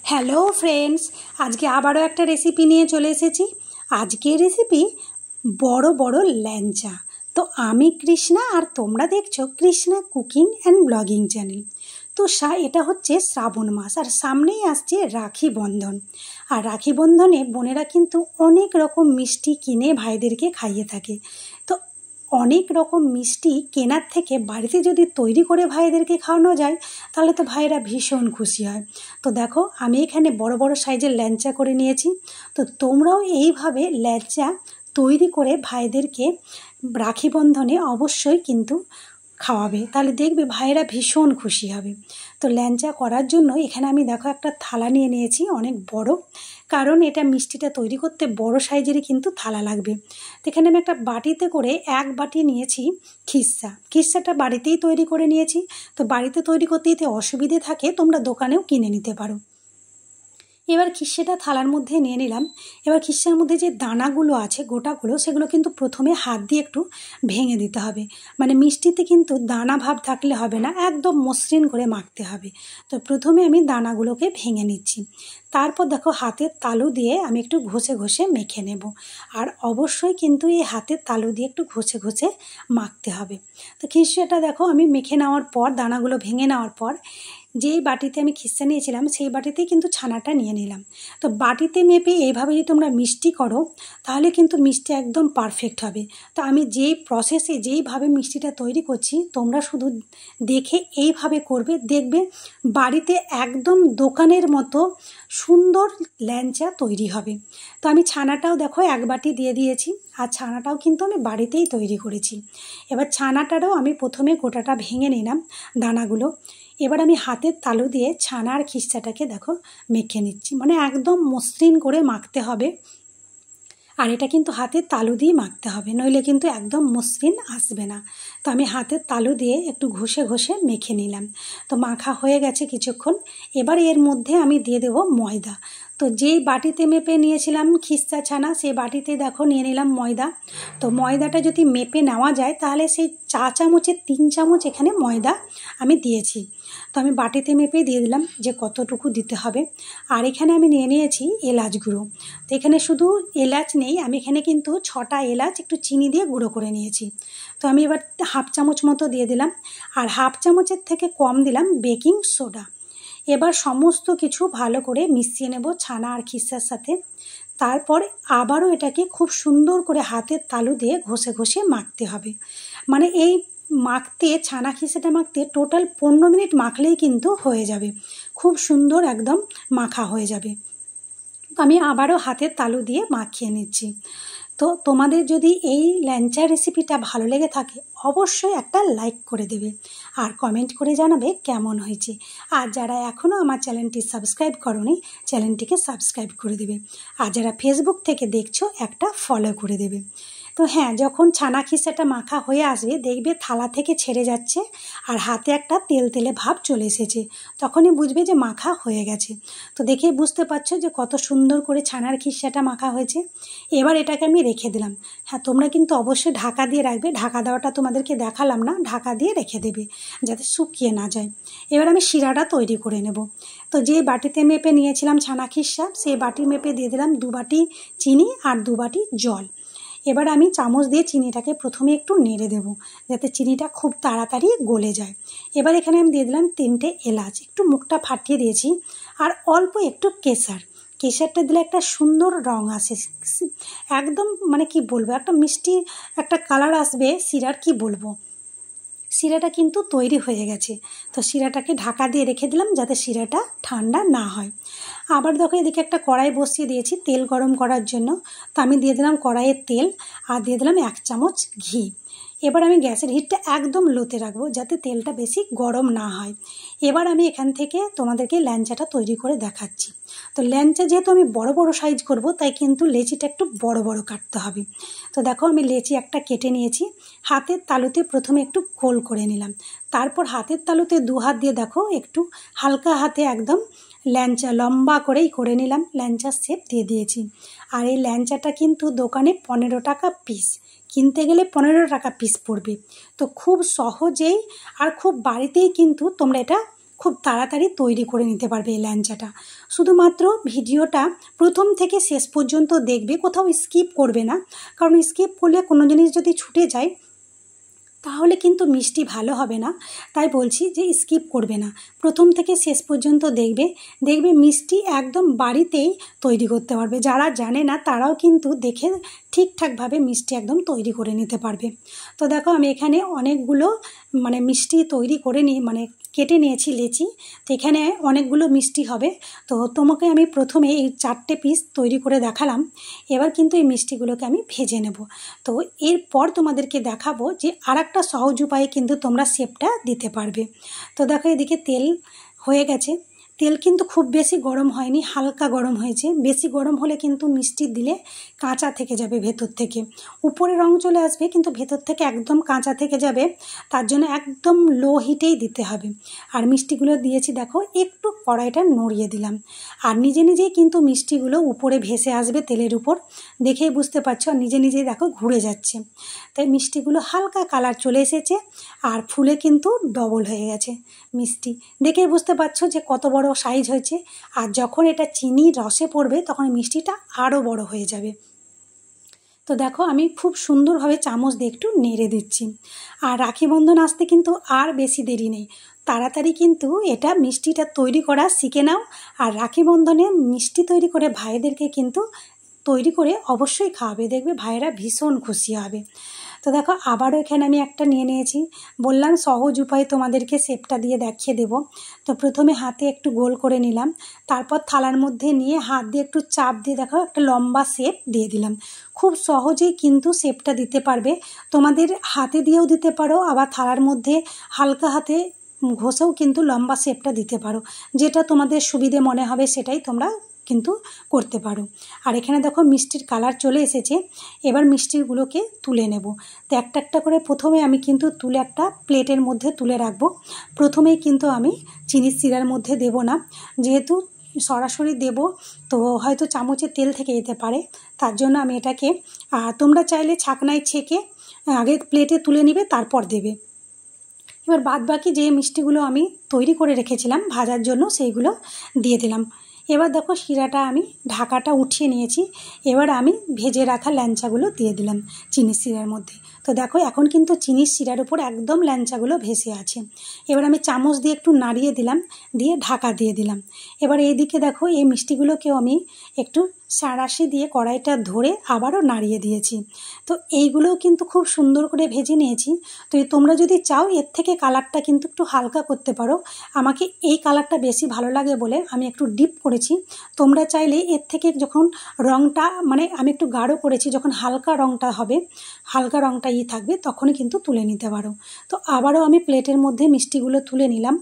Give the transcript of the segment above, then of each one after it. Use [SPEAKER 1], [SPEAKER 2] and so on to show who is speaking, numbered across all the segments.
[SPEAKER 1] Hello friends, আজকে আবারও একটা রেসিপি নিয়ে চলে এসেছি। আজকের রেসিপি বড় বড় ল্যাংচা। তো আমি কৃষ্ণা আর তোমরা দেখছো Krishna cooking and blogging channel. তো এটা হচ্ছে শ্রাবণ মাস আর সামনেই আসছে রাখি বন্ধন। আর রাখি বন্ধনে বোনেরা কিন্তু অনেক রকম মিষ্টি কিনে ভাইদেরকে খাইয়ে থাকে। তো অনেক রকম মিষ্টি কেনার থেকে বাড়িতে যদি তৈরি করে ভাইদেরকে খাওয়ানো যায় তাহলে তো ভাইরা ভীষণ খুশি হয়। তো দেখো, আমি এখানে বড় বড় সাইজের ল্যাংচা করে নিয়েছি। তো তোমরাও এইভাবে ল্যাংচা তৈরি করে ভাইদেরকে রাখি বন্ধনে অবশ্যই কিন্তু খাওয়াবে, তাহলে দেখবে ভাইয়েরা ভীষণ খুশি হবে। তো ল্যাংচা করার জন্য এখানে আমি দেখো একটা থালা নিয়ে নিয়েছি অনেক বড়, কারণ এটা মিষ্টিটা তৈরি করতে বড় সাইজেরই কিন্তু থালা লাগবে। তো এখানে আমি একটা বাটিতে করে এক বাটি নিয়েছি খিস্সাটা বাড়িতেই তৈরি করে নিয়েছি। তো বাড়িতে তৈরি করতে এতে অসুবিধে থাকে, তোমরা দোকানেও কিনে নিতে পারো। এবার খিস্সাটা থালার মধ্যে নিয়ে নিলাম। এবার খিস্সার মধ্যে যে দানাগুলো আছে গোটাগুলো, সেগুলো কিন্তু প্রথমে হাত দিয়ে একটু ভেঙে দিতে হবে। মানে মিষ্টিতে কিন্তু দানা ভাব থাকলে হবে না, একদম মসৃণ করে মাখতে হবে। তো প্রথমে আমি দানাগুলোকে ভেঙে নিচ্ছি। তারপর দেখো হাতের তালু দিয়ে আমি একটু ঘষে ঘষে মেখে নেব। আর অবশ্যই কিন্তু এই হাতের তালু দিয়ে একটু ঘষে ঘষে মাখতে হবে। তো খিস্সাটা দেখো আমি মেখে নেওয়ার পর, দানাগুলো ভেঙে নেওয়ার পর যেই বাটিতে আমি খিস্সা নিয়েছিলাম সেই বাটিতেই কিন্তু ছানাটা নিয়ে নিলাম। তো বাটিতে মেপে এইভাবে যদি তোমরা মিষ্টি করো তাহলে কিন্তু মিষ্টি একদম পারফেক্ট হবে। তো আমি যেই প্রসেসে যেইভাবে মিষ্টিটা তৈরি করছি তোমরা শুধু দেখে এইভাবে করবে, দেখবে বাড়িতে একদম দোকানের মতো সুন্দর ল্যাংচা তৈরি হবে। তো আমি ছানাটাও দেখো এক বাটি দিয়ে দিয়েছি, আর ছানাটাও কিন্তু আমি বাড়িতেই তৈরি করেছি। এবার ছানাটারও আমি প্রথমে গোটাটা ভেঙে নিলাম দানাগুলো। এবার আমি হাতের তালু দিয়ে ছানা আর খিস্সাটাকে দেখো মেখে নিচ্ছি, মানে একদম মসৃণ করে মাখতে হবে। আর এটা কিন্তু হাতের তালু দিয়ে মাখতে হবে, নইলে কিন্তু একদম মসৃণ আসবে না। তো আমি হাতের তালু দিয়ে একটু ঘষে ঘষে মেখে নিলাম। তো মাখা হয়ে গেছে কিছুক্ষণ। এবার এর মধ্যে আমি দিয়ে দেবো ময়দা। তো যেই বাটিতে মেপে নিয়েছিলাম খিস্সা ছানা, সেই বাটিতে দেখো নিয়ে নিলাম ময়দা। তো ময়দাটা যদি মেপে নেওয়া যায় তাহলে সেই চা চামচের 3 চামচ এখানে ময়দা আমি দিয়েছি। তো আমি বাটিতে মেপে দিয়ে দিলাম যে কতটুকু দিতে হবে। আর এখানে আমি নিয়ে নিয়েছি এলাচ গুঁড়ো। তো এখানে শুধু এলাচ নেই, আমি এখানে কিন্তু 6টা এলাচ একটু চিনি দিয়ে গুঁড়ো করে নিয়েছি। তো আমি এবার হাফ চামচ মতো দিয়ে দিলাম, আর হাফ চামচের থেকে কম দিলাম বেকিং সোডা। এবার সমস্ত কিছু ভালো করে মিশিয়ে নেব ছানা আর খিস্সার সাথে। তারপর আবারও এটাকে খুব সুন্দর করে হাতের তালু দিয়ে ঘষে ঘষে মাখতে হবে। মানে এই ছানা খিস্সাটা মাখতে টোটাল 15 মিনিট মাখলেই কিন্তু হয়ে যাবে, খুব সুন্দর একদম মাখা হয়ে যাবে। তো আমি আবারও হাতের তালু দিয়ে মাখিয়ে নিচ্ছি। তো তোমাদের যদি এই ল্যাংচা রেসিপিটা ভালো লেগে থাকে অবশ্যই একটা লাইক করে দেবে আর কমেন্ট করে জানাবে কেমন হয়েছে। আর যারা এখনও আমার চ্যানেলটি সাবস্ক্রাইব করোনি চ্যানেলটিকে সাবস্ক্রাইব করে দেবে। আর যারা ফেসবুক থেকে দেখছো একটা ফলো করে দেবে। তো হ্যাঁ, যখন ছানা খিস্সাটা মাখা হয়ে আসবে দেখবে থালা থেকে ছেড়ে যাচ্ছে আর হাতে একটা তেল তেলে ভাব চলে এসেছে, তখনই বুঝবে যে মাখা হয়ে গেছে। তো দেখেই বুঝতে পারছো যে কত সুন্দর করে ছানার খিস্সাটা মাখা হয়েছে। এবার এটাকে আমি রেখে দিলাম। হ্যাঁ, তোমরা কিন্তু অবশ্যই ঢাকা দিয়ে রাখবে, ঢাকা দেওয়াটা তোমাদেরকে দেখালাম না, ঢাকা দিয়ে রেখে দেবে যাতে শুকিয়ে না যায়। এবার আমি শিরাটা তৈরি করে নেব। তো যে বাটিতে মেপে নিয়েছিলাম ছানা খিস্সা সেই বাটি মেপে দিয়ে দিলাম 2 বাটি চিনি আর 2 বাটি জল। এবার আমি চামচ দিয়ে চিনিটাকে প্রথমে একটু নেড়ে দেবো যাতে চিনিটা খুব তাড়াতাড়ি গলে যায়। এবার এখানে আমি দিয়ে দিলাম 3টে এলাচ, একটু মুখটা ফাটিয়ে দিয়েছি, আর অল্প একটু কেশরটা দিলে একটা সুন্দর রং আসে, একদম মানে কি বলবো, একটা মিষ্টি একটা কালার আসবে শিরার, কি বলবো। শিরাটা কিন্তু তৈরি হয়ে গেছে। তো শিরাটাকে ঢাকা দিয়ে রেখে দিলাম যাতে শিরাটা ঠান্ডা না হয়। আবার দেখো এদিকে একটা কড়াই বসিয়ে দিয়েছি তেল গরম করার জন্য। তো আমি দিয়ে দিলাম কড়াইয়ের তেল আর দিয়ে দিলাম 1 চামচ ঘি। এবার আমি গ্যাসের হিটটা একদম লোতে রাখবো যাতে তেলটা বেশি গরম না হয়। এবার আমি এখান থেকে তোমাদেরকে ল্যাংচাটা তৈরি করে দেখাচ্ছি। তো ল্যাংচা যেহেতু আমি বড় বড় সাইজ করব তাই কিন্তু লেচিটা একটু বড় বড় কাটতে হবে। তো দেখো আমি লেচি একটা কেটে নিয়েছি, হাতের তালুতে প্রথমে একটু গোল করে নিলাম, তারপর হাতের তালুতে 2 হাত দিয়ে দেখো একটু হালকা হাতে একদম ল্যাংচা লম্বা করেই করে নিলাম, ল্যাংচার শেপ দিয়ে দিয়েছি। আর এই ল্যাংচাটা কিন্তু দোকানে 15 টাকা পিস, কিনতে গেলে 15 টাকা পিস পড়বে। তো খুব সহজেই আর খুব বাড়িতেই কিন্তু তোমরা এটা খুব তাড়াতাড়ি তৈরি করে নিতে পারবে এই ল্যাংচাটা। শুধুমাত্র ভিডিওটা প্রথম থেকে শেষ পর্যন্ত দেখবে, কোথাও স্কিপ করবে না, কারণ স্কিপ করলে কোনো জিনিস যদি ছুটে যায় তাহলে কিন্তু মিষ্টি ভালো হবে না। তাই বলছি যে স্কিপ করবে না, প্রথম থেকে শেষ পর্যন্ত দেখবে মিষ্টি একদম বাড়িতেই তৈরি করতে পারবে। যারা জানে না তারাও কিন্তু দেখে ঠিকঠাকভাবে মিষ্টি একদম তৈরি করে নিতে পারবে। তো দেখো আমি এখানে অনেকগুলো মিষ্টি তৈরি করে কেটে নিয়েছি লেচি। তো এখানে অনেকগুলো মিষ্টি হবে। তো তোমাকে আমি প্রথমে এই 4টে পিস তৈরি করে দেখালাম। এবার কিন্তু এই মিষ্টিগুলোকে আমি ভেজে নেব। তো এরপর তোমাদেরকে দেখাবো যে আরেকটা সহজ উপায়ে কিন্তু তোমরা শেপটা দিতে পারবে। তো দেখো এদিকে তেল হয়ে গেছে। তেল কিন্তু খুব বেশি গরম হয়নি, হালকা গরম হয়েছে। বেশি গরম হলে কিন্তু মিষ্টি দিলে কাঁচা থেকে যাবে, ভেতর থেকে উপরে রং চলে আসবে কিন্তু ভেতর থেকে একদম কাঁচা থেকে যাবে। তার জন্য একদম লো হিটেই দিতে হবে। আর মিষ্টিগুলো দিয়েছি দেখো, একটু কড়াইটা নড়িয়ে দিলাম, আর নিজে নিজেই কিন্তু মিষ্টিগুলো উপরে ভেসে আসবে তেলের উপর। দেখেই বুঝতে পারছো, নিজে নিজেই দেখো ঘুরে যাচ্ছে। তাই মিষ্টিগুলো হালকা কালার চলে এসেছে আর ফুলে কিন্তু ডবল হয়ে গেছে মিষ্টি। দেখেই বুঝতে পারছো যে কত বড় সাইজ হয়েছে। আর যখন এটা চিনি রসে পড়বে তখন মিষ্টিটা আরও বড় হয়ে যাবে। তো দেখো আমি খুব সুন্দরভাবে চামচ দিয়ে একটু নেড়ে দিচ্ছি। আর রাখি বন্ধন আসতে কিন্তু আর বেশি দেরি নেই, তাড়াতাড়ি কিন্তু এটা মিষ্টিটা তৈরি করা শিখে নাও। আর রাখি বন্ধনে মিষ্টি তৈরি করে ভাইদেরকে কিন্তু তৈরি করে অবশ্যই খাওয়াবে, দেখবে ভাইয়েরা ভীষণ খুশি হবে। তো দেখো আবারও এখানে আমি একটা নিয়ে নিয়েছি। বললাম সহজ উপায়ে তোমাদেরকে শেপটা দিয়ে দেখিয়ে দেব। তো প্রথমে হাতে একটু গোল করে নিলাম, তারপর থালার মধ্যে নিয়ে হাত দিয়ে একটু চাপ দিয়ে দেখো একটা লম্বা শেপ দিয়ে দিলাম। খুব সহজেই কিন্তু শেপটা দিতে পারবে। তোমাদের হাতে দিয়েও দিতে পারো, আবার থালার মধ্যে হালকা হাতে ঘষেও কিন্তু লম্বা শেপটা দিতে পারো। যেটা তোমাদের সুবিধে মনে হবে সেটাই তোমরা কিন্তু করতে পারো। আর এখানে দেখো মিষ্টির কালার চলে এসেছে। এবার মিষ্টিগুলোকে তুলে নেব। তো একটা একটা করে প্রথমে আমি কিন্তু তুলে একটা প্লেটের মধ্যে তুলে রাখবো। প্রথমেই কিন্তু আমি চিনির শিরার মধ্যে দেব না, যেহেতু সরাসরি দেব তো হয়তো চামচে তেল থেকে যেতে পারে। তার জন্য আমি এটাকে তোমরা চাইলে ছাকনায় ছেঁকে আগে প্লেটে তুলে নিবে, তারপর দেবে। এবার বাদ বাকি যে মিষ্টিগুলো আমি তৈরি করে রেখেছিলাম ভাজার জন্য সেইগুলো দিয়ে দিলাম। এবার দেখো শিরাটা আমি ঢাকাটা উঠিয়ে নিয়েছি। এবার আমি ভেজে রাখা ল্যাংচাগুলো দিয়ে দিলাম চিনির শিরার মধ্যে। তো দেখো এখন কিন্তু চিনির শিরার উপর একদম ল্যাংচাগুলো ভেসে আছে। এবার আমি চামচ দিয়ে একটু নাড়িয়ে দিলাম, দিয়ে ঢাকা দিয়ে দিলাম। এবার এইদিকে দেখো এই মিষ্টিগুলোকেও আমি একটু সাঁড়াশি দিয়ে কড়াইটা ধরে আবারও নাড়িয়ে দিয়েছি। তো এইগুলোও কিন্তু খুব সুন্দর করে ভেজে নিয়েছি। তো তোমরা যদি চাও এর থেকে কালারটা কিন্তু একটু হালকা করতে পারো। আমাকে এই কালারটা বেশি ভালো লাগে বলে আমি একটু ডিপ করেছি। তোমরা চাইলে এর থেকে যখন রঙটা আমি একটু গাঢ় করেছি, যখন হালকা রঙটা হবে, হালকা রঙটা থাকবে তখনই কিন্তু তুলে নিতে পারো। তো আবারও আমি প্লেটের মধ্যে মিষ্টিগুলো তুলে নিলাম,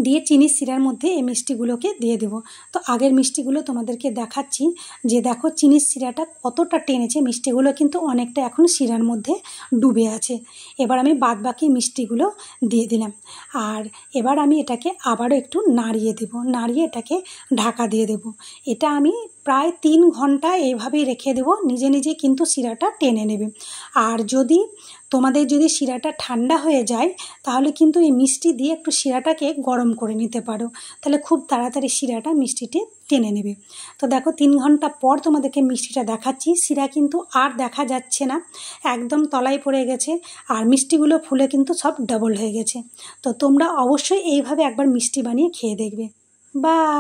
[SPEAKER 1] দিয়ে চিনির শিরার মধ্যে এই মিষ্টিগুলোকে দিয়ে দেবো। তো আগের মিষ্টিগুলো তোমাদেরকে দেখাচ্ছি যে দেখো চিনির শিরাটা কতটা টেনেছে, মিষ্টিগুলো কিন্তু অনেকটা এখন শিরার মধ্যে ডুবে আছে। এবার আমি বাদ বাকি মিষ্টিগুলো দিয়ে দিলাম। আর এবার আমি এটাকে আবারও একটু নাড়িয়ে দেব, নাড়িয়ে এটাকে ঢাকা দিয়ে দেব। এটা আমি প্রায় 3 ঘন্টা এইভাবেই রেখে দেব, নিজে নিজে কিন্তু শিরাটা টেনে নেবে। আর তোমাদের যদি শিরাটা ঠান্ডা হয়ে যায় তাহলে কিন্তু এই মিষ্টি দিয়ে একটু শিরাটাকে গরম করে নিতে পারো, তাহলে খুব তাড়াতাড়ি শিরাটা মিষ্টিতে টেনে নেবে। তো দেখো 3 ঘন্টা পর তোমাদেরকে মিষ্টিটা দেখাচ্ছি। শিরা কিন্তু আর দেখা যাচ্ছে না, একদম তলায় পড়ে গেছে। আর মিষ্টিগুলো ফুলে কিন্তু সব ডবল হয়ে গেছে। তো তোমরা অবশ্যই এইভাবে একবার মিষ্টি বানিয়ে খেয়ে দেখবে। বাই।